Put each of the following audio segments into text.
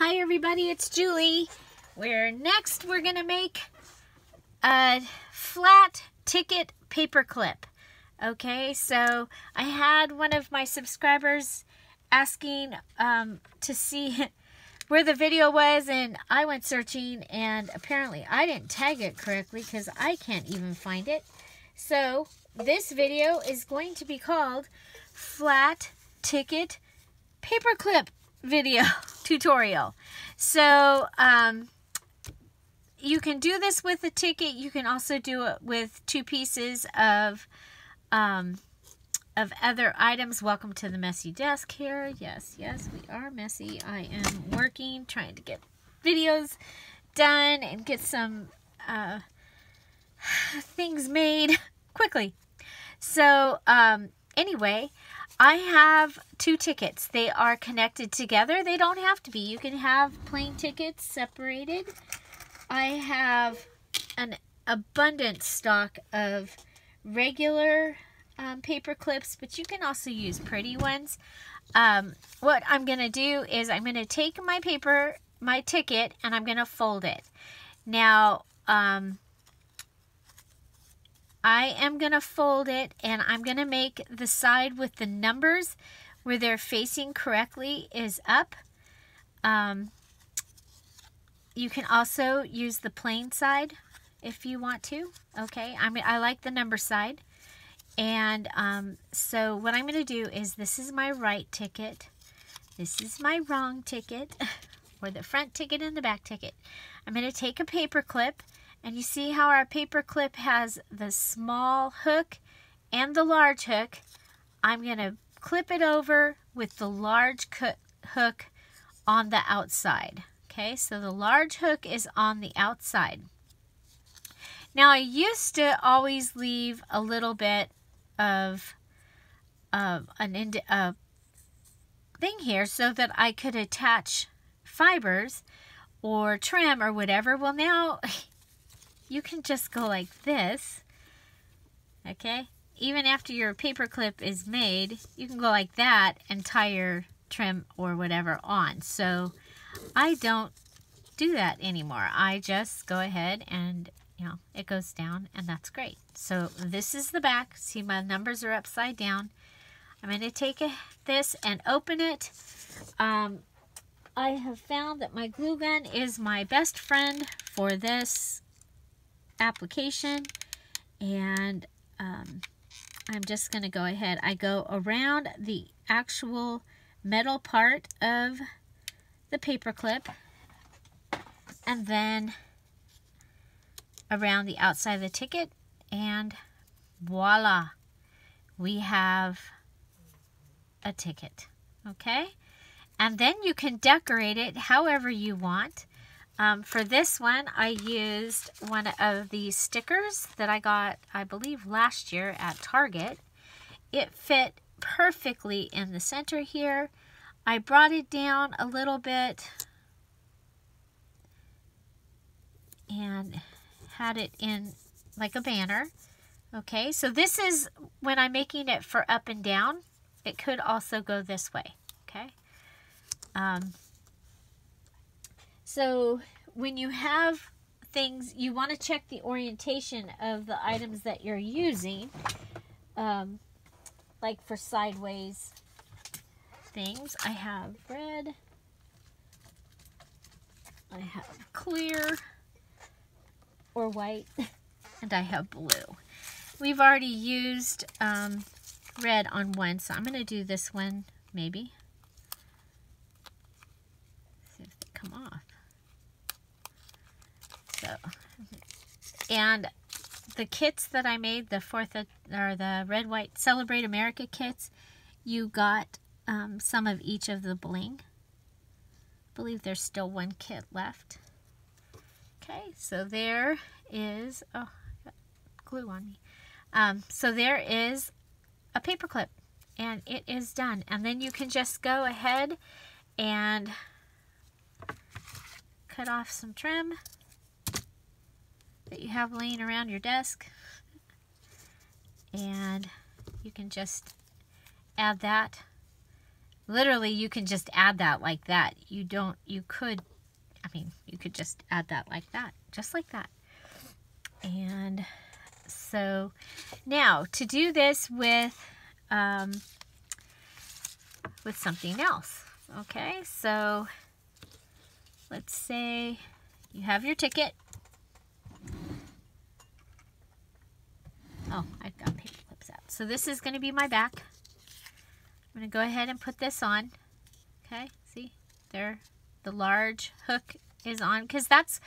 Hi everybody, it's Julie. We're going to make a flat ticket paperclip. Okay, so I had one of my subscribers asking to see where the video was, and I went searching, and apparently I didn't tag it correctly because I can't even find it. So this video is going to be called Flat Ticket Paperclip Video Tutorial. So you can do this with a ticket. You can also do it with two pieces of other items. Welcome to the messy desk here. Yes, we are messy. I am working, trying to get videos done and get some things made quickly. So anyway, I have two tickets. They are connected together. They don't have to be. You can have plain tickets separated. I have an abundant stock of regular paper clips, but you can also use pretty ones. What I'm going to do is I'm going to take my ticket, and I'm going to fold it. Now, I am going to fold it, and I'm going to make the side with the numbers where they're facing correctly is up. You can also use the plain side if you want to. Okay, I like the number side. And so what I'm going to do is, this is my right ticket. This is my wrong ticket, or the front ticket and the back ticket. I'm going to take a paper clip. And you see how our paper clip has the small hook and the large hook. I'm going to clip it over with the large hook on the outside. Okay, so the large hook is on the outside. Now, I used to always leave a little bit of a thing here so that I could attach fibers or trim or whatever. Well, now you can just go like this, okay? Even after your paper clip is made, you can go like that and tie your trim or whatever on. So I don't do that anymore. I just go ahead and, it goes down, and that's great. So this is the back. See, my numbers are upside down. I'm going to take this and open it. I have found that my glue gun is my best friend for this application, and I'm just going to go ahead. I go around the actual metal part of the paper clip, and then around the outside of the ticket, and voila, we have a ticket. Okay, and then you can decorate it however you want. For this one, I used one of these stickers that I got, I believe, last year at Target. It fit perfectly in the center here. I brought it down a little bit and had it in like a banner. Okay, so this is when I'm making it for up and down. It could also go this way. Okay. So when you have things, you want to check the orientation of the items that you're using, like for sideways things. I have red, I have clear or white, and I have blue. We've already used red on one, so I'm going to do this one maybe. See if they come off. So, and the kits that I made, the the Red, White, Celebrate America kits, you got some of each of the bling. I believe there's still one kit left. Okay, so there is, oh, I got glue on me. So there is a paper clip, and it is done. And then you can just go ahead and cut off some trim that you have laying around your desk, and you can just add that literally you can just add that like that. You could just add that like that, just like that. And so now to do this with something else. Okay, so let's say you have your ticket. Oh, I've got paper clips out. So this is going to be my back. I'm going to go ahead and put this on. Okay, see there, the large hook is on, because that's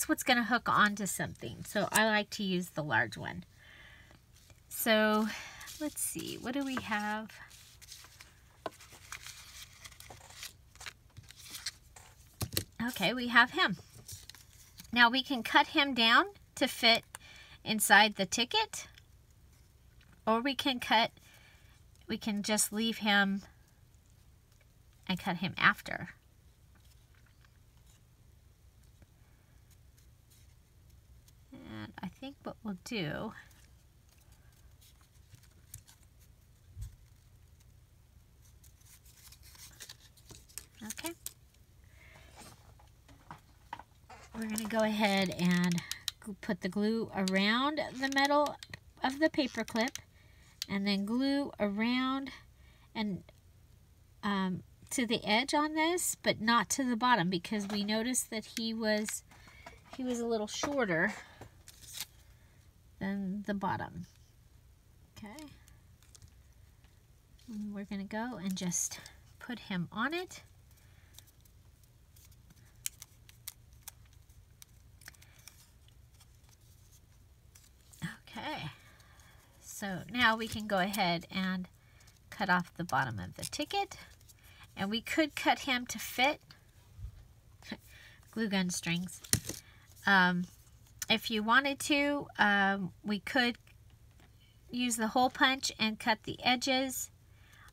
what's going to hook onto something. So I like to use the large one. So let's see, what do we have? Okay, we have him. Now we can cut him down to fit inside the ticket, or we can just leave him and cut him after. And I think what we'll do, okay, we're going to go ahead and put the glue around the metal of the paper clip, and then glue around and to the edge on this, but not to the bottom, because we noticed that he was a little shorter than the bottom. Okay, and we're going to go and just put him on it. Okay, so now we can go ahead and cut off the bottom of the ticket, and we could cut him to fit. Glue gun strings. If you wanted to, we could use the hole punch and cut the edges.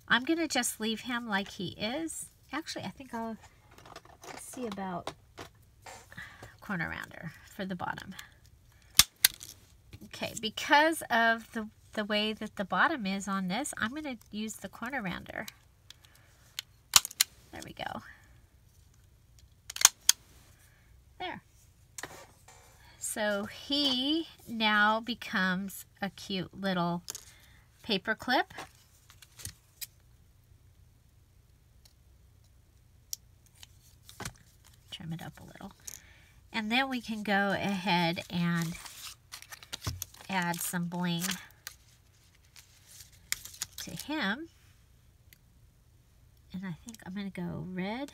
I'm going to just leave him like he is. Actually, I think let's see about corner rounder for the bottom. Okay, because of the way that the bottom is on this, I'm going to use the corner rounder. There we go. There. So he now becomes a cute little paper clip. Trim it up a little. And then we can go ahead and add some bling to him. And I think I'm going to go red.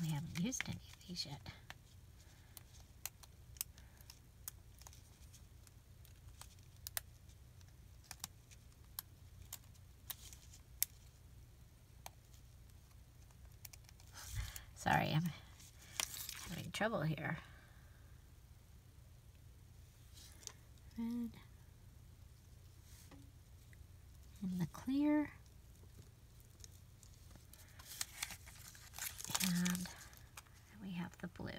We haven't used any of these yet. Sorry, I'm having trouble here. Red and the clear. And we have the blue.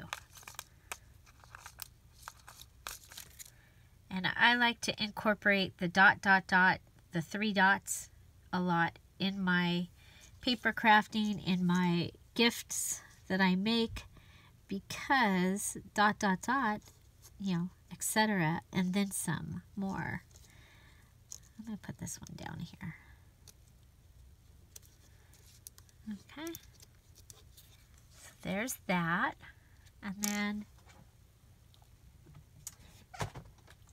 And I like to incorporate the dot, dot, dot, the 3 dots a lot in my paper crafting, in my gifts that I make, because dot, dot, dot, you know, etc., and then some more. I'm going to put this one down here. Okay. There's that. And then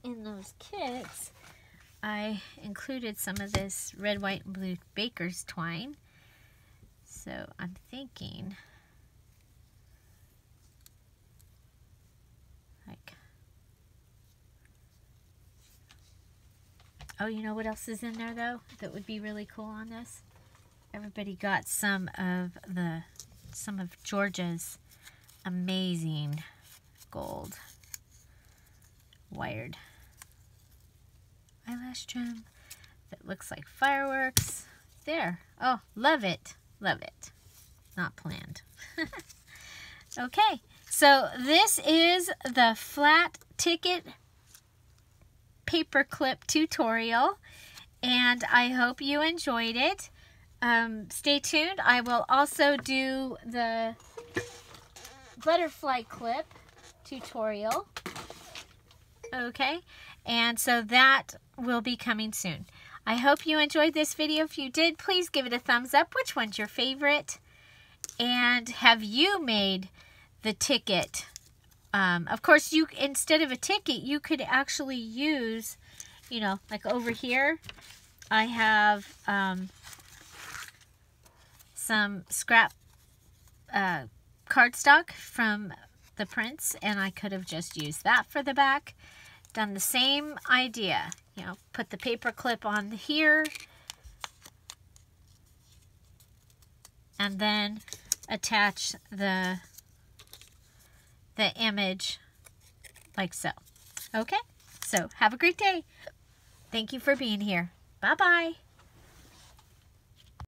in those kits, I included some of this red, white, and blue baker's twine. So I'm thinking like, oh, you know what else is in there though that would be really cool on this? Everybody got some of Georgia's amazing gold wired eyelash trim that looks like fireworks. There. Oh, love it. Love it. Not planned. Okay, so this is the flat ticket paperclip tutorial, and I hope you enjoyed it. Stay tuned. I will also do the butterfly clip tutorial. Okay, and so that will be coming soon. I hope you enjoyed this video. If you did, please give it a thumbs up. Which one's your favorite? And have you made the ticket? Of course, you, instead of a ticket, you could actually use, you know, like over here, I have some scrap cardstock from the prints, and I could have just used that for the back. Done the same idea, you know, put the paper clip on here, and then attach the image like so. Okay, so have a great day. Thank you for being here. Bye-bye.